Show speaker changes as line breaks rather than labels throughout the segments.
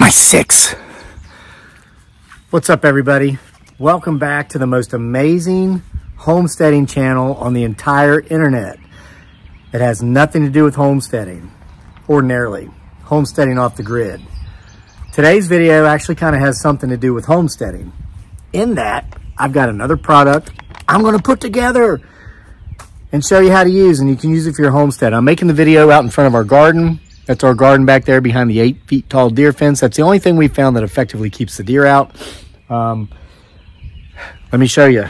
My 6. What's up, everybody? Welcome back to the most amazing homesteading channel on the entire internet. It has nothing to do with homesteading, ordinarily. Homesteading off the grid. Today's video actually kind of has something to do with homesteading. In that, I've got another product I'm going to put together and show you how to use, and you can use it for your homestead. I'm making the video out in front of our garden. That's our garden back there behind the 8 feet tall deer fence. That's the only thing we found that effectively keeps the deer out. Let me show you.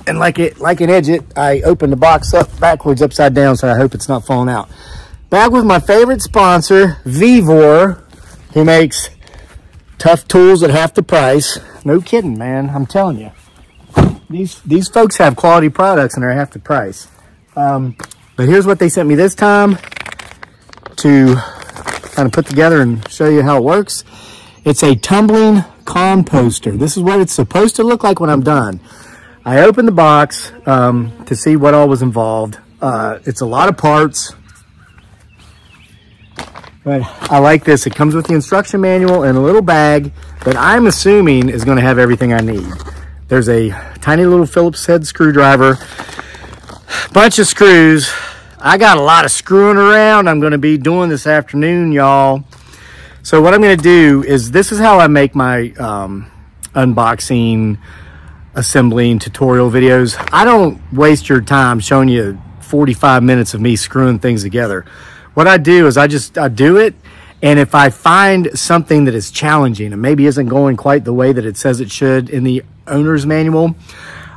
And like an Edget, I opened the box up backwards, upside down, so I hope it's not falling out. Back with my favorite sponsor, Vevor, who makes tough tools at half the price. No kidding, man. I'm telling you. These folks have quality products and they're half the price. But here's what they sent me this time to kind of put together and show you how it works. It's a tumbling composter. This is what it's supposed to look like when I'm done. I opened the box to see what all was involved. It's a lot of parts, but I like this. It comes with the instruction manual and a little bag that I'm assuming is going to have everything I need. There's a tiny little Phillips head screwdriver, bunch of screws. I got a lot of screwing around I'm going to be doing this afternoon, y'all. So what I'm going to do is, this is how I make my unboxing, assembling tutorial videos. I don't waste your time showing you 45 minutes of me screwing things together. What I do is I do it, and if I find something that is challenging and maybe isn't going quite the way that it says it should in the owner's manual,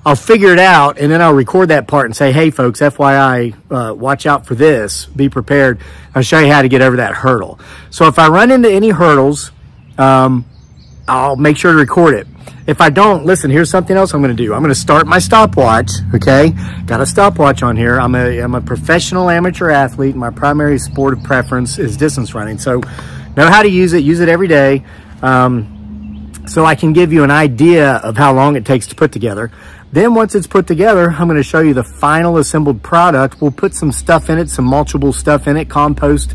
I'll figure it out, and then I'll record that part and say, hey folks, FYI, watch out for this, be prepared. I'll show you how to get over that hurdle. So if I run into any hurdles, I'll make sure to record it. If I don't, listen, here's something else I'm going to do. I'm going to start my stopwatch, okay? Got a stopwatch on here. I'm a professional amateur athlete. My primary sport of preference is distance running. So know how to use it every day. So I can give you an idea of how long it takes to put together. Then once it's put together, I'm going to show you the final assembled product. We'll put some stuff in it, some mulchable stuff in it, compost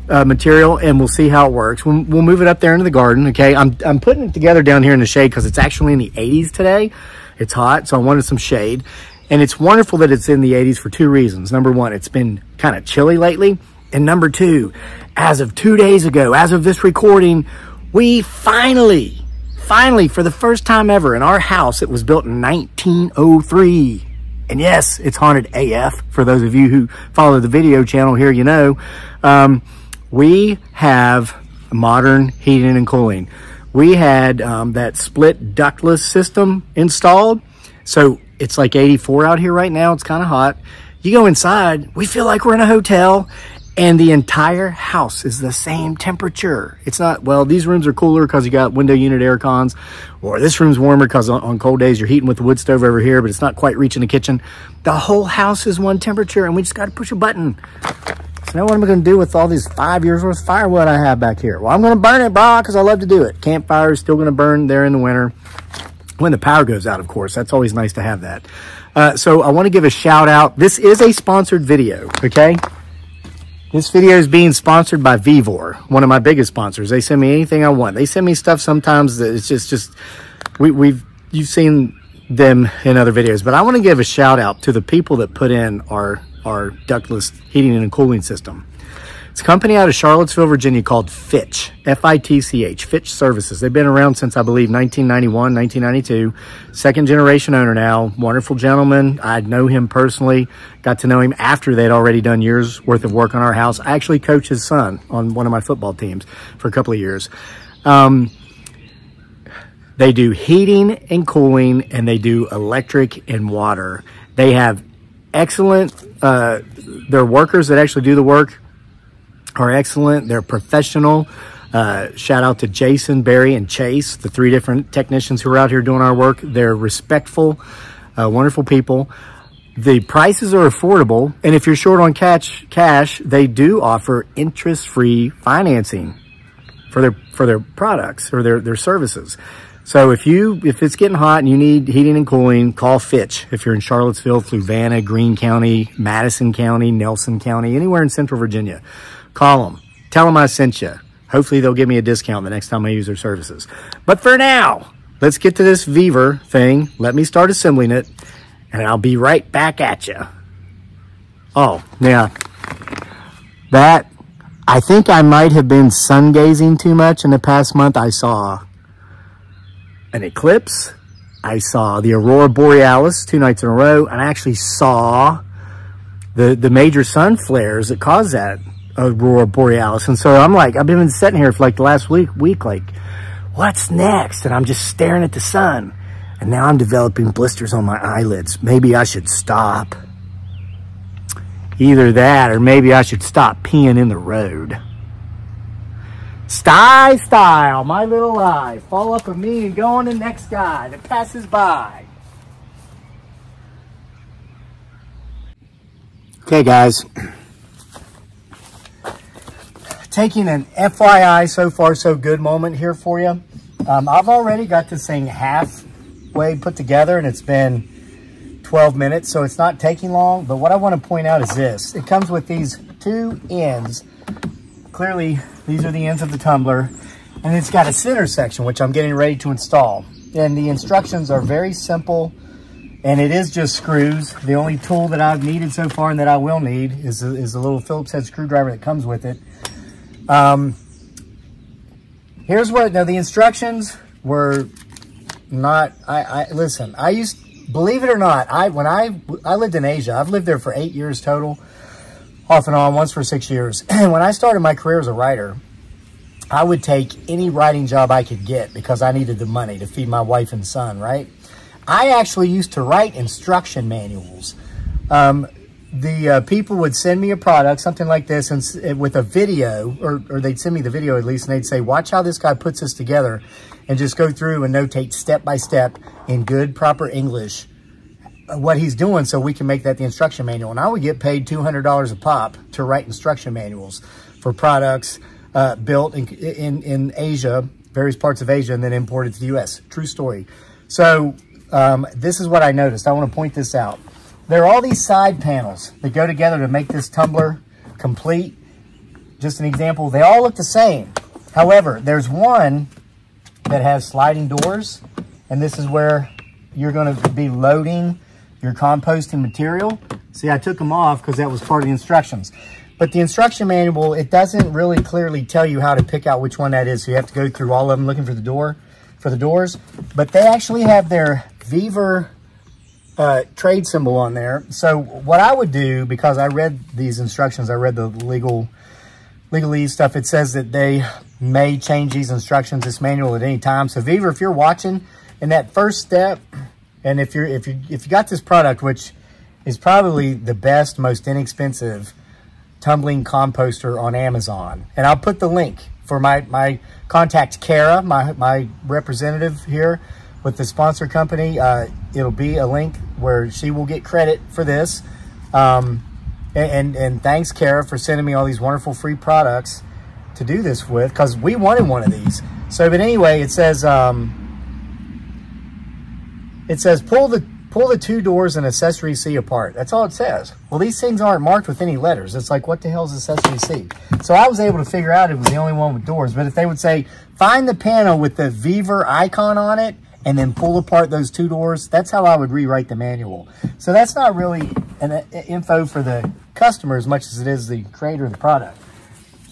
material, and we'll see how it works. We'll move it up there into the garden, okay? I'm putting it together down here in the shade because it's actually in the 80s today. It's hot, so I wanted some shade. And it's wonderful that it's in the 80s for 2 reasons. Number one, it's been kind of chilly lately. And number two, as of 2 days ago, as of this recording, we finally, for the first time ever in our house, it was built in 1903. And yes, it's haunted AF. For those of you who follow the video channel here, you know. We have modern heating and cooling. We had that split ductless system installed. So it's like 84 out here right now. It's kind of hot. You go inside, we feel like we're in a hotel, and the entire house is the same temperature. It's not, well, these rooms are cooler because you got window unit air cons, or this room's warmer because on cold days you're heating with the wood stove over here, but it's not quite reaching the kitchen. The whole house is one temperature, and we just got to push a button. So now what am I going to do with all these 5 years worth of firewood I have back here? Well, I'm going to burn it, bro, because I love to do it. Campfire is still going to burn there in the winter. When the power goes out, of course. That's always nice to have that. So I want to give a shout out. This is a sponsored video, okay? This video is being sponsored by Vevor, one of my biggest sponsors. They send me anything I want. They send me stuff sometimes that it's just you've seen them in other videos, but I want to give a shout out to the people that put in our ductless heating and cooling system. It's a company out of Charlottesville, Virginia called Fitch, F-I-T-C-H, Fitch Services. They've been around since, I believe, 1991, 1992. Second generation owner now. Wonderful gentleman. I know him personally. Got to know him after they'd already done years worth of work on our house. I actually coached his son on one of my football teams for a couple of years. They do heating and cooling, and they do electric and water. They have excellent, their workers that actually do the work are excellent. They're professional. Shout out to Jason, Barry, and Chase, the 3 different technicians who are out here doing our work. They're respectful, wonderful people. The prices are affordable, and if you're short on cash, they do offer interest-free financing for their products or their services. So if it's getting hot and you need heating and cooling, call Fitch. If you're in Charlottesville, Fluvanna, Greene County, Madison County, Nelson County, anywhere in Central Virginia, Call them. Tell them I sent you. Hopefully they'll give me a discount the next time I use their services. But for now, let's get to this Weaver thing. Let me start assembling it, and I'll be right back at you. Oh, yeah. That, I think I might have been sun gazing too much in the past month. I saw an eclipse. I saw the Aurora Borealis 2 nights in a row, and I actually saw the major sun flares that caused that Aurora Borealis. And so I'm like, I've been sitting here for like the last week like, what's next? And I'm just staring at the sun. And now I'm developing blisters on my eyelids. Maybe I should stop. Either that, or maybe I should stop peeing in the road. Style, my little eye. Fall up of me and go on the next guy that passes by. Okay, guys. Taking an FYI, so far so good moment here for you. I've already got this thing halfway put together, and it's been 12 minutes, so it's not taking long. But what I want to point out is this. It comes with these 2 ends. Clearly, these are the ends of the tumbler, and it's got a center section, which I'm getting ready to install. And the instructions are very simple, and it is just screws. The only tool that I've needed so far and that I will need is a little Phillips head screwdriver that comes with it. Here's what, now the instructions were not, listen, I used, believe it or not, when I lived in Asia. I've lived there for 8 years total, off and on, once for 6 years. And when I started my career as a writer, I would take any writing job I could get because I needed the money to feed my wife and son, right? I actually used to write instruction manuals. The people would send me a product, something like this, and with a video, or they'd send me the video at least, and they'd say, watch how this guy puts this together, and just go through and notate step by step in good, proper English what he's doing so we can make that the instruction manual. And I would get paid $200 a pop to write instruction manuals for products built in Asia, various parts of Asia, and then imported to the U.S. True story. So this is what I noticed. I want to point this out. There are all these side panels that go together to make this tumbler complete. Just an example, they all look the same. However, there's one that has sliding doors, and this is where you're going to be loading your composting material. See, I took them off because that was part of the instructions. But the instruction manual, it doesn't really clearly tell you how to pick out which one that is. So you have to go through all of them looking for the doors. But they actually have their Weaver trade symbol on there. So what I would do, because I read these instructions, I read the legalese stuff, it says that they may change these instructions, this manual, at any time. So Weaver, if you're watching, in that first step, and if you got this product, which is probably the best, most inexpensive tumbling composter on Amazon, and I'll put the link for my contact Kara, my representative here with the sponsor company. It'll be a link where she will get credit for this. And thanks, Kara, for sending me all these wonderful free products to do this with, because we wanted one of these. So, but anyway, it says pull the 2 doors and accessory C apart. That's all it says. Well, these things aren't marked with any letters. It's like, what the hell is accessory C? So I was able to figure out it was the only one with doors. But if they would say, find the panel with the Weaver icon on it, and then pull apart those 2 doors, that's how I would rewrite the manual. So that's not really an info for the customer as much as it is the creator of the product.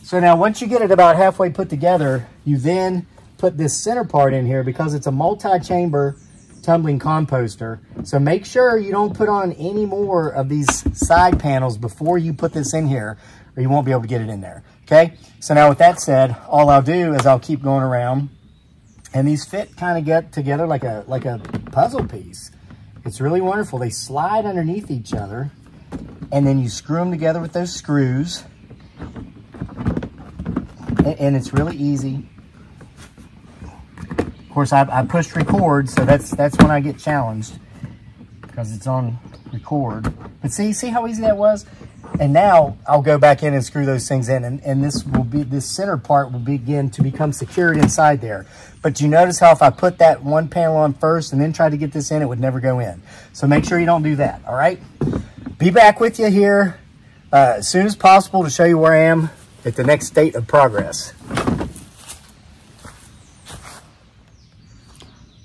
So now once you get it about halfway put together, you then put this center part in here because it's a multi-chamber tumbling composter. So make sure you don't put on any more of these side panels before you put this in here, or you won't be able to get it in there. Okay, so now with that said, all I'll do is I'll keep going around, and these fit kind of get together like a puzzle piece. It's really wonderful. They slide underneath each other, and then you screw them together with those screws, and it's really easy. Of course, I pushed record, so that's when I get challenged, because it's on record. But see how easy that was? And now I'll go back in and screw those things in, and this center part will begin to become secured inside there. But you notice how if I put that one panel on first and then try to get this in, it would never go in. So make sure you don't do that, all right? Be back with you here as soon as possible to show you where I am at the next state of progress.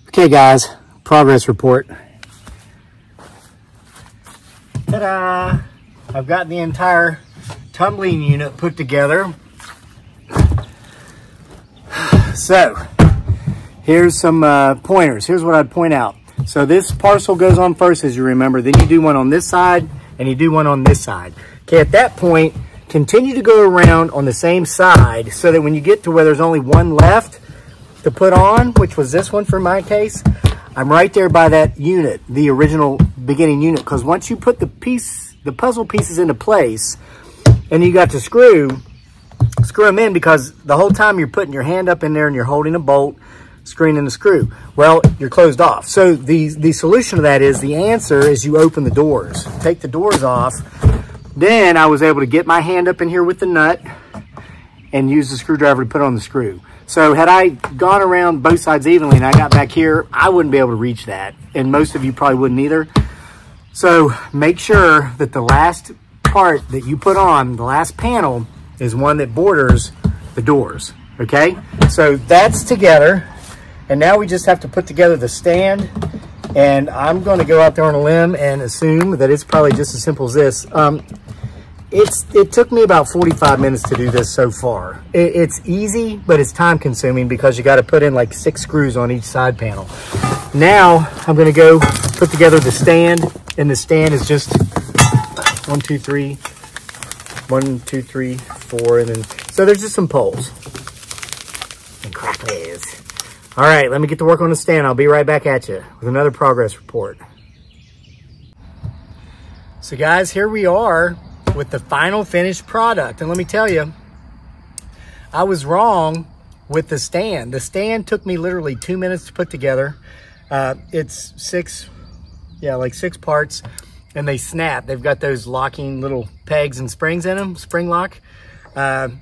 Okay guys, progress report. Ta-da! I've got the entire tumbling unit put together. So, here's some pointers. Here's what I'd point out. So this parcel goes on first, as you remember. Then you do one on this side, and you do one on this side. Okay, at that point, continue to go around on the same side so that when you get to where there's only one left to put on, which was this one for my case, I'm right there by that unit, the original beginning unit. Because once you put the puzzle pieces into place, and you got to screw them in, because the whole time you're putting your hand up in there and you're holding a bolt, screwing in the screw. Well, you're closed off. So the solution to that is, the answer is you open the doors. Take the doors off. Then I was able to get my hand up in here with the nut and use the screwdriver to put on the screw. So had I gone around both sides evenly and I got back here, I wouldn't be able to reach that. And most of you probably wouldn't either. So make sure that the last part that you put on, the last panel, is one that borders the doors. Okay? So that's together. And now we just have to put together the stand. And I'm going to go out there on a limb and assume that it's probably just as simple as this. It took me about 45 minutes to do this so far. It's easy, but it's time consuming because you got to put in like 6 screws on each side panel. Now I'm going to go put together the stand, and the stand is just 1, 2, 3, 1, 2, 3, 4, and then, so there's just some poles and cracklies. All right, let me get to work on the stand. I'll be right back at you with another progress report. So guys, here we are with the final finished product. And let me tell you, I was wrong with the stand. The stand took me literally 2 minutes to put together. It's 6 parts, and they snap. They've got those locking little pegs and springs in them, spring lock. And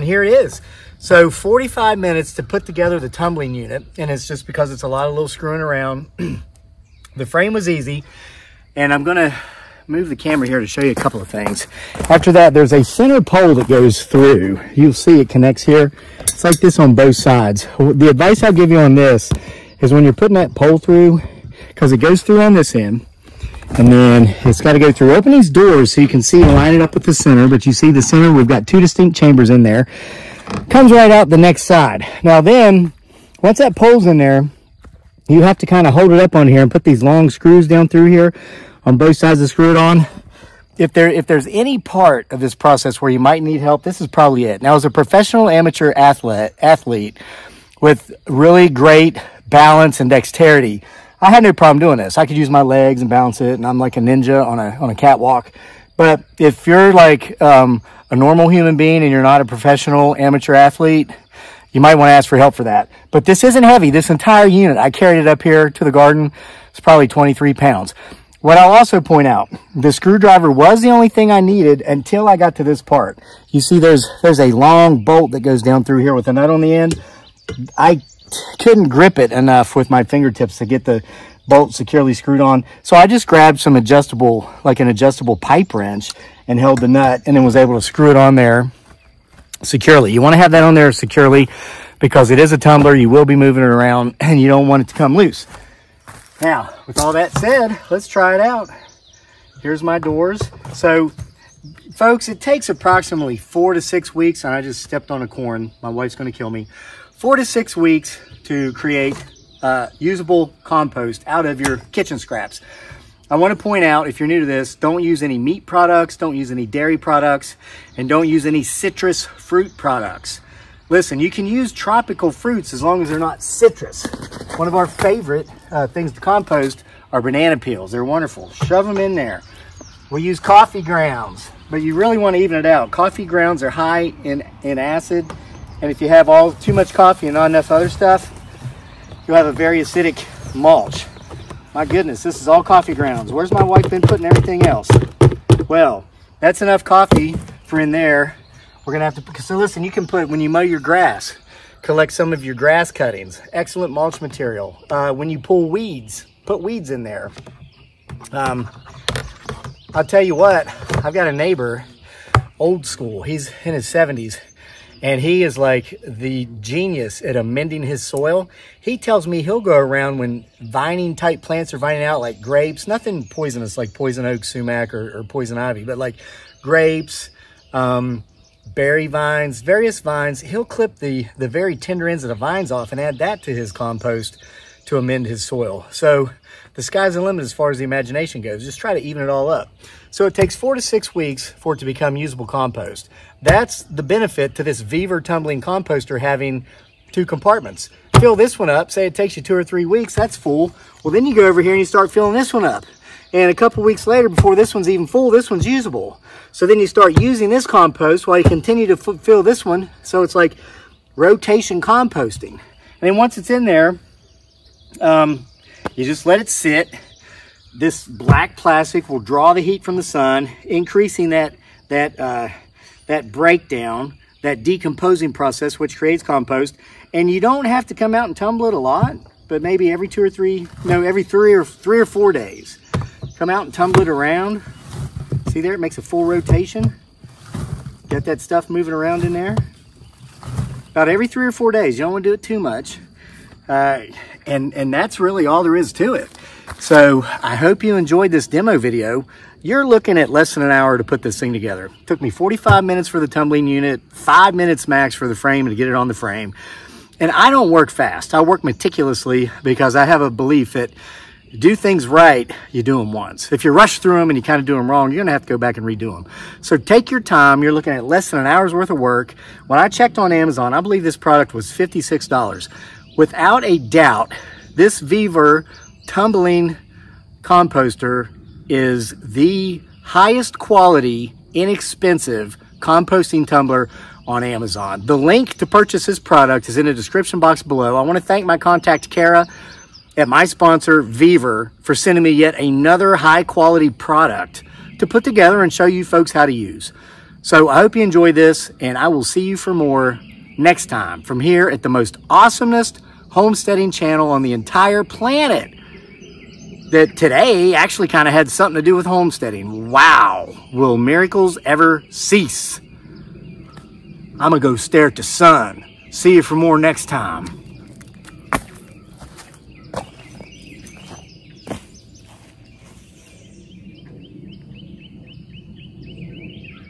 here it is. So 45 minutes to put together the tumbling unit, and it's just because it's a lot of little screwing around. The frame was easy, and I'm gonna move the camera here to show you a couple of things. After that, there's a center pole that goes through. You'll see it connects here. It's like this on both sides. The advice I'll give you on this is when you're putting that pole through, because it goes through on this end, and then it's got to go through. Open these doors so you can see and line it up with the center, but you see the center, we've got 2 distinct chambers in there. Comes right out the next side. Now then, once that pole's in there, you have to kind of hold it up on here and put these long screws down through here on both sides to screw it on. If there's any part of this process where you might need help, this is probably it. Now, as a professional amateur athlete with really great balance and dexterity, I had no problem doing this. I could use my legs and balance it, and I'm like a ninja on a catwalk. But if you're like a normal human being and you're not a professional amateur athlete, you might want to ask for help for that. But this isn't heavy. This entire unit, I carried it up here to the garden. It's probably 23 pounds. What I'll also point out, the screwdriver was the only thing I needed until I got to this part. You see there's a long bolt that goes down through here with a nut on the end. I couldn't grip it enough with my fingertips to get the bolt securely screwed on. So I just grabbed some adjustable pipe wrench and held the nut, and then was able to screw it on there securely. You want to have that on there securely because it is a tumbler. You will be moving it around and you don't want it to come loose. Now, with all that said, let's try it out. Here's my doors. So, folks, it takes approximately 4 to 6 weeks, and I just stepped on a corn. My wife's going to kill me. 4 to 6 weeks to create usable compost out of your kitchen scraps. I want to point out, if you're new to this, don't use any meat products, don't use any dairy products, and don't use any citrus fruit products. Listen, you can use tropical fruits as long as they're not citrus. One of our favorite things to compost are banana peels. They're wonderful. Shove them in there. We use coffee grounds, but you really want to even it out. Coffee grounds are high in acid, and if you have too much coffee and not enough other stuff, you'll have a very acidic mulch. My goodness, this is all coffee grounds. Where's my wife been putting everything else? Well, that's enough coffee for in there. We're gonna have to, so listen, you can put, when you mow your grass, collect some of your grass cuttings. Excellent mulch material. When you pull weeds, put weeds in there. I'll tell you what, I've got a neighbor old school. He's in his 70s. And he is like the genius at amending his soil. He tells me he'll go around when vining type plants are vining out, like grapes, nothing poisonous like poison oak, sumac, or poison ivy, but like grapes, berry vines, various vines. He'll clip the very tender ends of the vines off and add that to his compost to amend his soil. So the sky's the limit as far as the imagination goes. Just try to even it all up. So it takes 4 to 6 weeks for it to become usable compost. That's the benefit to this Weaver tumbling composter having 2 compartments. Fill this one up, say it takes you 2 or 3 weeks, that's full. Well, then you go over here and you start filling this one up. And a couple weeks later, before this one's even full, this one's usable. So then you start using this compost while you continue to fill this one. So it's like rotation composting. And then once it's in there, you just let it sit. This black plastic will draw the heat from the sun, increasing that breakdown, that decomposing process, which creates compost. And you don't have to come out and tumble it a lot, but maybe every 3 or 4 days. Come out and tumble it around. See there, it makes a full rotation. Got that stuff moving around in there. About every 3 or 4 days. You don't want to do it too much. And that's really all there is to it. So I hope you enjoyed this demo video. You're looking at less than an hour to put this thing together. It took me 45 minutes for the tumbling unit, 5 minutes max for the frame and to get it on the frame. And I don't work fast. I work meticulously because I have a belief that you do things right, you do them once. If you rush through them and you kind of do them wrong, you're gonna have to go back and redo them. So take your time. You're looking at less than an hour's worth of work. When I checked on Amazon, I believe this product was $56. Without a doubt, this Weaver tumbling composter is the highest quality, inexpensive composting tumbler on Amazon. The link to purchase this product is in the description box below. I want to thank my contact Kara at my sponsor Weaver for sending me yet another high quality product to put together and show you folks how to use. So I hope you enjoy this, and I will see you for more next time from here at the most awesomest homesteading channel on the entire planet, that today actually kind of had something to do with homesteading. Wow, will miracles ever cease? I'm gonna go stare at the sun. See you for more next time.